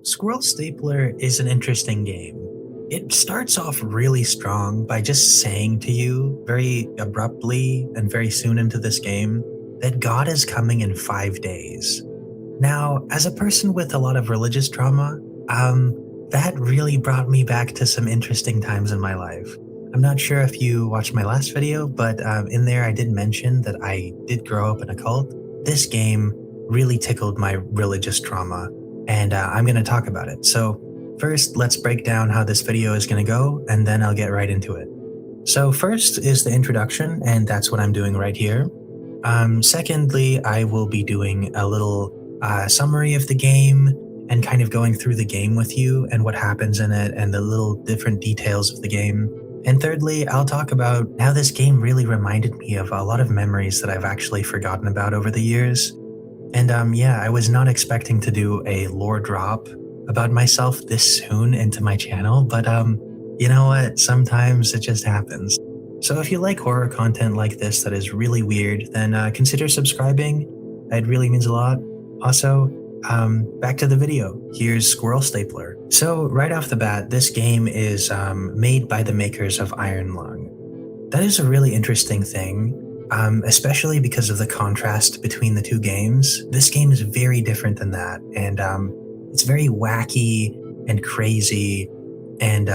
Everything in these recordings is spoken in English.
Squirrel Stapler is an interesting game. It starts off really strong by just saying to you very abruptly and very soon into this game that God is coming in 5 days. Now, as a person with a lot of religious trauma, that really brought me back to some interesting times in my life. I'm not sure if you watched my last video, but in there I did mention that I did grow up in a cult. This game really tickled my religious trauma, and I'm going to talk about it. So, first, let's break down how this video is going to go, and then I'll get right into it. So, first is the introduction, and that's what I'm doing right here. Secondly, I will be doing a little summary of the game and kind of going through the game with you and what happens in it and the little different details of the game. And thirdly, I'll talk about how this game really reminded me of a lot of memories that I've actually forgotten about over the years. And yeah, I was not expecting to do a lore drop about myself this soon into my channel, but you know what? Sometimes it just happens. So if you like horror content like this that is really weird, then consider subscribing. It really means a lot. Also, back to the video. Here's Squirrel Stapler. So right off the bat, this game is made by the makers of Iron Lung. That is a really interesting thing, especially because of the contrast between the two games. This game is very different than that, and it's very wacky and crazy, and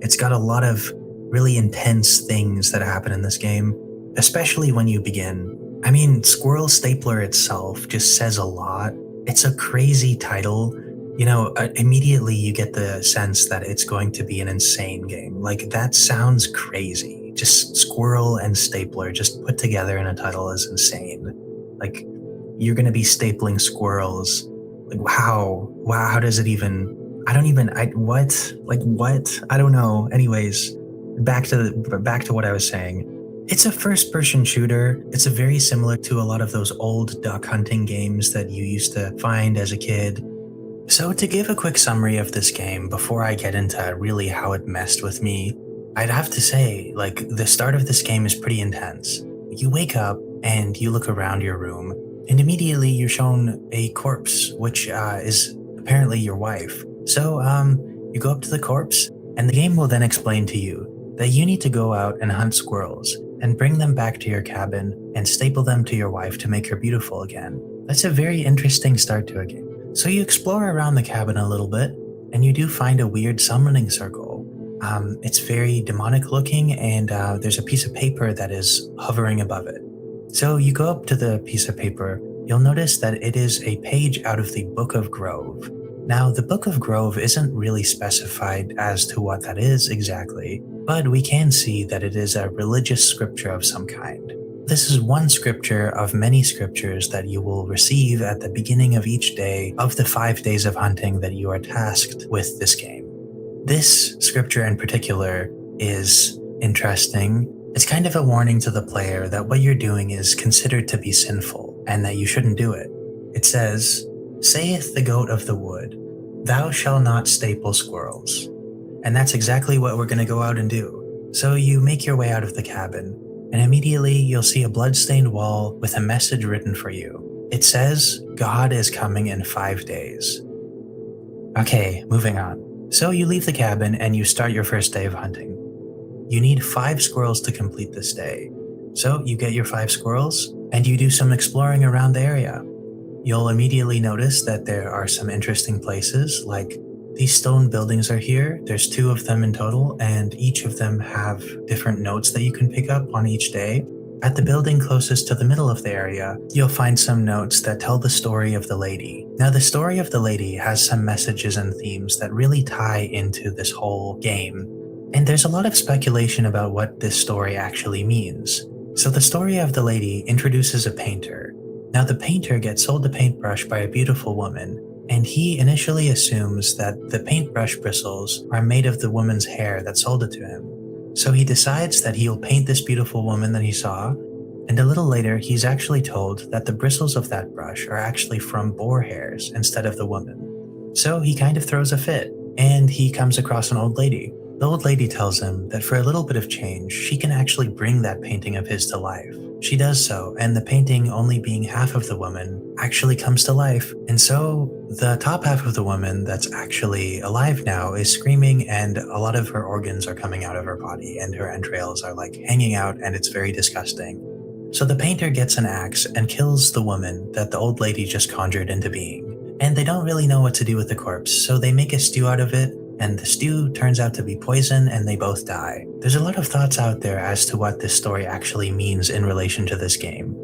it's got a lot of really intense things that happen in this game, especially when you begin. I mean, Squirrel Stapler itself just says a lot. It's a crazy title. You know, immediately you get the sense that it's going to be an insane game. Like, that sounds crazy. Just Squirrel and Stapler just put together in a title is insane. Like, you're going to be stapling squirrels. Like, how does it even, what? Like, what? I don't know. Anyways, back to what I was saying. It's a first-person shooter. It's a very similar to a lot of those old duck hunting games that you used to find as a kid. So to give a quick summary of this game before I get into really how it messed with me, I'd have to say, like, the start of this game is pretty intense. You wake up and you look around your room, and immediately you're shown a corpse, which is apparently your wife. So you go up to the corpse, and the game will then explain to you that you need to go out and hunt squirrels and bring them back to your cabin and staple them to your wife to make her beautiful again. That's a very interesting start to a game. So you explore around the cabin a little bit, and you do find a weird summoning circle. It's very demonic looking, and there's a piece of paper that is hovering above it. So you go up to the piece of paper, you'll notice that it is a page out of the Book of Grove. Now, the Book of Grove isn't really specified as to what that is exactly, but we can see that it is a religious scripture of some kind. This is one scripture of many scriptures that you will receive at the beginning of each day of the 5 days of hunting that you are tasked with this game. This scripture in particular is interesting. It's kind of a warning to the player that what you're doing is considered to be sinful and that you shouldn't do it. It says, "Saith the goat of the wood, thou shalt not staple squirrels." And that's exactly what we're going to go out and do. So you make your way out of the cabin, and immediately you'll see a blood-stained wall with a message written for you. It says, "God is coming in 5 days." Okay, moving on. So you leave the cabin and you start your first day of hunting. You need 5 squirrels to complete this day. So you get your 5 squirrels and you do some exploring around the area. You'll immediately notice that there are some interesting places, like these stone buildings are here. There's 2 of them in total, and each of them have different notes that you can pick up on each day. At the building closest to the middle of the area, you'll find some notes that tell the story of the lady. Now, the story of the lady has some messages and themes that really tie into this whole game. And there's a lot of speculation about what this story actually means. So the story of the lady introduces a painter. Now, the painter gets sold a paintbrush by a beautiful woman, and he initially assumes that the paintbrush bristles are made of the woman's hair that sold it to him. So he decides that he'll paint this beautiful woman that he saw, and a little later he's actually told that the bristles of that brush are actually from boar hairs instead of the woman. So he kind of throws a fit, and he comes across an old lady. The old lady tells him that for a little bit of change, she can actually bring that painting of his to life. She does so, and the painting only being half of the woman actually comes to life. And so the top half of the woman that's actually alive now is screaming, and a lot of her organs are coming out of her body, and her entrails are like hanging out, and it's very disgusting. So the painter gets an axe and kills the woman that the old lady just conjured into being. And they don't really know what to do with the corpse, so they make a stew out of it, and the stew turns out to be poison and they both die. There's a lot of thoughts out there as to what this story actually means in relation to this game.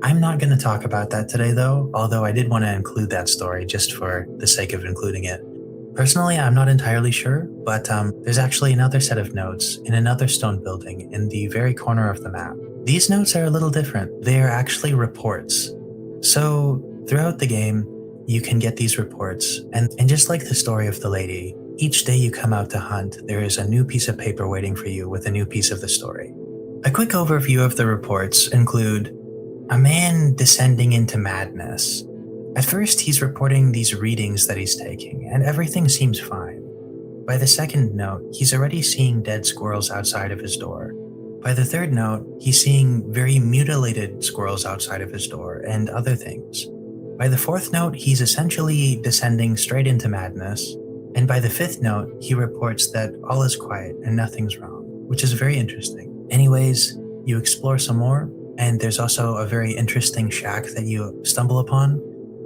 I'm not going to talk about that today though, although I did want to include that story just for the sake of including it. Personally, I'm not entirely sure, but there's actually another set of notes in another stone building in the very corner of the map. These notes are a little different. They are actually reports. So throughout the game, you can get these reports, and just like the story of the lady, each day you come out to hunt, there is a new piece of paper waiting for you with a new piece of the story. A quick overview of the reports include a man descending into madness. At first, he's reporting these readings that he's taking, and everything seems fine. By the second note, he's already seeing dead squirrels outside of his door. By the third note, he's seeing very mutilated squirrels outside of his door and other things. By the fourth note, he's essentially descending straight into madness. And by the fifth note, he reports that all is quiet and nothing's wrong, which is very interesting. Anyways, you explore some more, and there's also a very interesting shack that you stumble upon.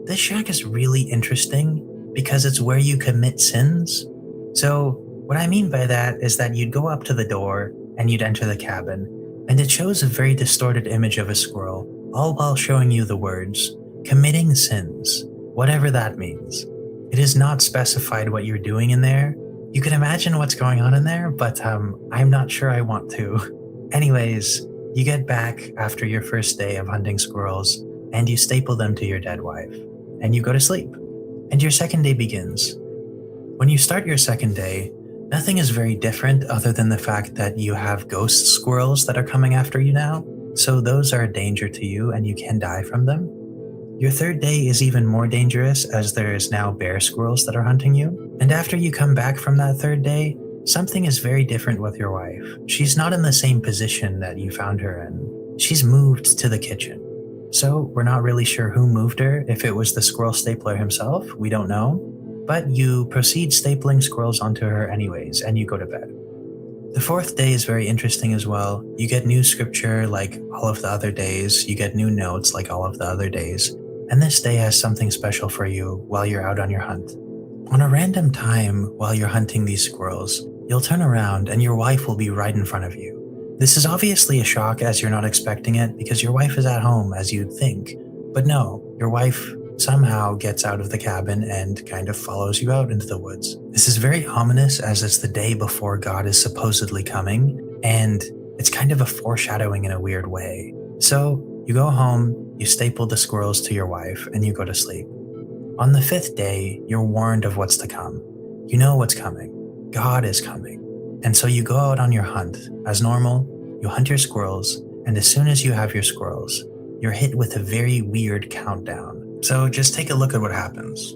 This shack is really interesting because it's where you commit sins. So, what I mean by that is that you'd go up to the door and you'd enter the cabin, and it shows a very distorted image of a squirrel, all while showing you the words, committing sins, whatever that means. It is not specified what you're doing in there. You can imagine what's going on in there, but I'm not sure I want to. Anyways, you get back after your first day of hunting squirrels, and you staple them to your dead wife, and you go to sleep. And your second day begins. When you start your second day, nothing is very different other than the fact that you have ghost squirrels that are coming after you now, so those are a danger to you and you can die from them. Your third day is even more dangerous as there is now bear squirrels that are hunting you. And after you come back from that third day, something is very different with your wife. She's not in the same position that you found her in. She's moved to the kitchen. So we're not really sure who moved her. If it was the squirrel stapler himself, we don't know. But you proceed stapling squirrels onto her anyways, and you go to bed. The fourth day is very interesting as well. You get new scripture like all of the other days. You get new notes like all of the other days. And this day has something special for you while you're out on your hunt. On a random time while you're hunting these squirrels, you'll turn around and your wife will be right in front of you. This is obviously a shock as you're not expecting it because your wife is at home as you'd think. But no, your wife somehow gets out of the cabin and kind of follows you out into the woods. This is very ominous as it's the day before God is supposedly coming, and it's kind of a foreshadowing in a weird way. So you go home, you staple the squirrels to your wife, and you go to sleep. On the fifth day, you're warned of what's to come. You know what's coming. God is coming. And so you go out on your hunt. As normal, you hunt your squirrels, and as soon as you have your squirrels, you're hit with a very weird countdown. So just take a look at what happens.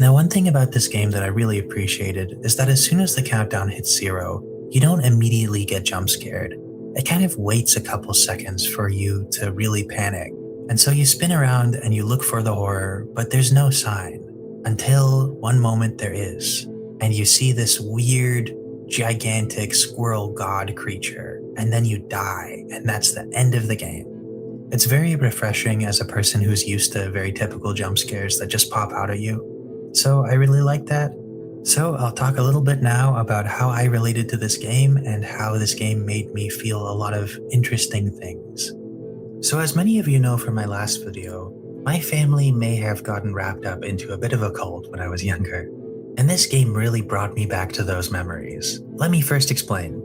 Now, one thing about this game that I really appreciated is that as soon as the countdown hits zero, you don't immediately get jump scared. It kind of waits a couple seconds for you to really panic. And so you spin around and you look for the horror, but there's no sign until one moment there is. And you see this weird, gigantic squirrel god creature, and then you die, and that's the end of the game. It's very refreshing as a person who's used to very typical jump scares that just pop out at you. So I really like that. So I'll talk a little bit now about how I related to this game and how this game made me feel a lot of interesting things. So as many of you know from my last video, my family may have gotten wrapped up into a bit of a cult when I was younger. And this game really brought me back to those memories. Let me first explain.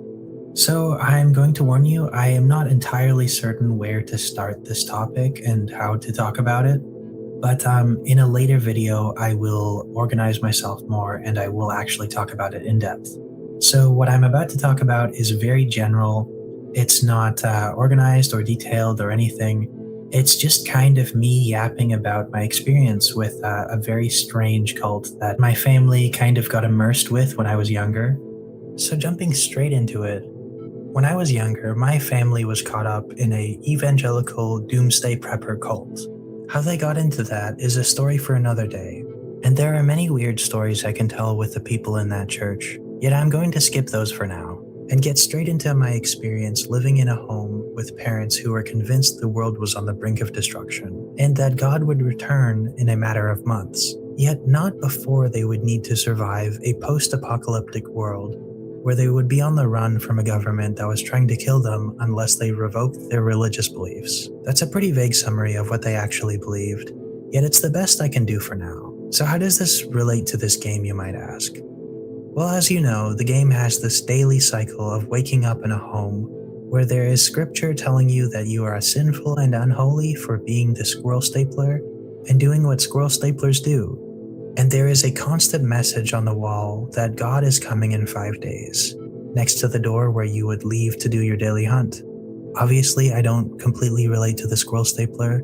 So I'm going to warn you, I am not entirely certain where to start this topic and how to talk about it, but in a later video I will organize myself more and I will actually talk about it in depth. So what I'm about to talk about is very general. It's not organized or detailed or anything. It's just kind of me yapping about my experience with a very strange cult that my family kind of got immersed with when I was younger. So jumping straight into it, when I was younger, my family was caught up in a evangelical doomsday prepper cult. How they got into that is a story for another day, and there are many weird stories I can tell with the people in that church, yet I'm going to skip those for now and get straight into my experience living in a home with parents who were convinced the world was on the brink of destruction and that God would return in a matter of months, yet not before they would need to survive a post-apocalyptic world where they would be on the run from a government that was trying to kill them unless they revoked their religious beliefs. That's a pretty vague summary of what they actually believed, yet it's the best I can do for now. So how does this relate to this game, you might ask? Well, as you know, the game has this daily cycle of waking up in a home where there is scripture telling you that you are sinful and unholy for being the squirrel stapler and doing what squirrel staplers do. And there is a constant message on the wall that God is coming in 5 days, next to the door where you would leave to do your daily hunt. Obviously, I don't completely relate to the squirrel stapler,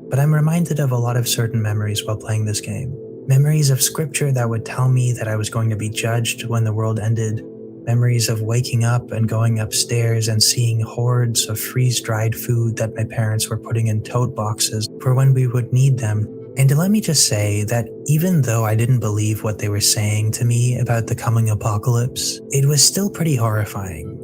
but I'm reminded of a lot of certain memories while playing this game. Memories of scripture that would tell me that I was going to be judged when the world ended. Memories of waking up and going upstairs and seeing hordes of freeze-dried food that my parents were putting in tote boxes for when we would need them. And let me just say that even though I didn't believe what they were saying to me about the coming apocalypse, it was still pretty horrifying.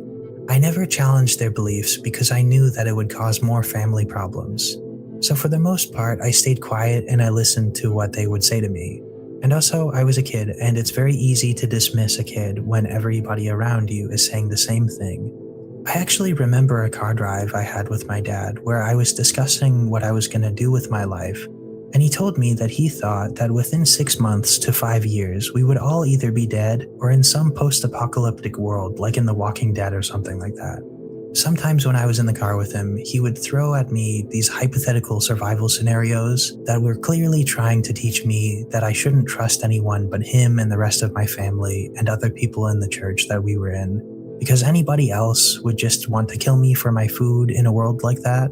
I never challenged their beliefs because I knew that it would cause more family problems. So for the most part, I stayed quiet and I listened to what they would say to me. And also, I was a kid, and it's very easy to dismiss a kid when everybody around you is saying the same thing. I actually remember a car drive I had with my dad where I was discussing what I was going to do with my life, and he told me that he thought that within 6 months to 5 years, we would all either be dead or in some post-apocalyptic world, like in The Walking Dead or something like that. Sometimes when I was in the car with him, he would throw at me these hypothetical survival scenarios that were clearly trying to teach me that I shouldn't trust anyone but him and the rest of my family and other people in the church that we were in, because anybody else would just want to kill me for my food in a world like that.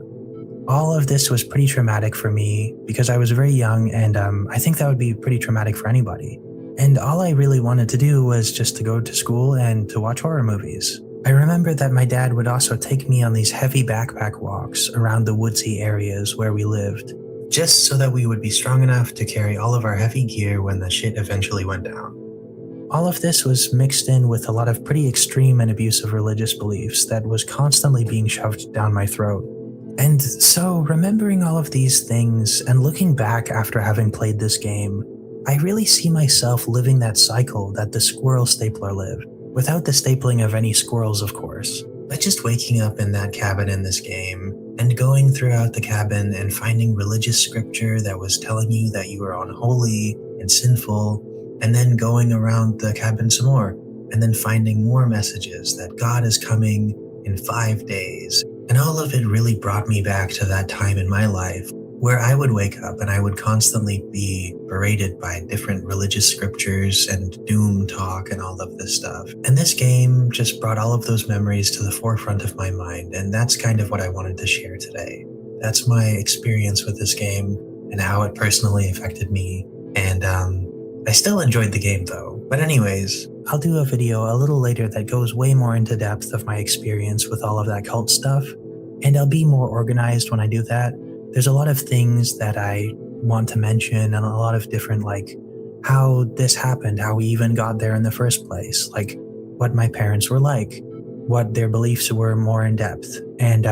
All of this was pretty traumatic for me because I was very young, and I think that would be pretty traumatic for anybody. And all I really wanted to do was just to go to school and to watch horror movies. I remember that my dad would also take me on these heavy backpack walks around the woodsy areas where we lived, just so that we would be strong enough to carry all of our heavy gear when the shit eventually went down. All of this was mixed in with a lot of pretty extreme and abusive religious beliefs that was constantly being shoved down my throat. And so, remembering all of these things and looking back after having played this game, I really see myself living that cycle that the squirrel stapler lived, without the stapling of any squirrels, of course. But just waking up in that cabin in this game, and going throughout the cabin and finding religious scripture that was telling you that you were unholy and sinful, and then going around the cabin some more, and then finding more messages that God is coming in 5 days. And all of it really brought me back to that time in my life where I would wake up and I would constantly be berated by different religious scriptures and doom talk and all of this stuff. And this game just brought all of those memories to the forefront of my mind, and that's kind of what I wanted to share today. That's my experience with this game and how it personally affected me. And I still enjoyed the game though. But anyways, I'll do a video a little later that goes way more into depth of my experience with all of that cult stuff, and I'll be more organized when I do that. There's a lot of things that I want to mention and a lot of different like how this happened, how we even got there in the first place, like what my parents were like, what their beliefs were more in depth, and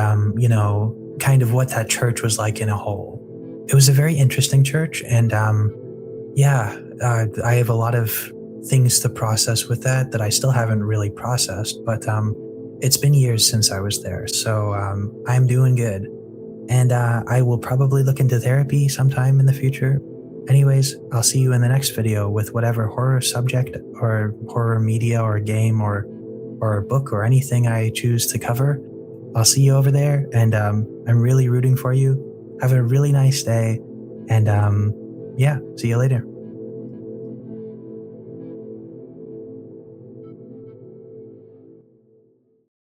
kind of what that church was like in a whole. It was a very interesting church, and yeah, I have a lot of things to process with that I still haven't really processed, but it's been years since I was there, so I'm doing good. And I will probably look into therapy sometime in the future. Anyways, I'll see you in the next video with whatever horror subject or horror media or game or book or anything I choose to cover. I'll see you over there, and I'm really rooting for you. Have a really nice day, and yeah, see you later.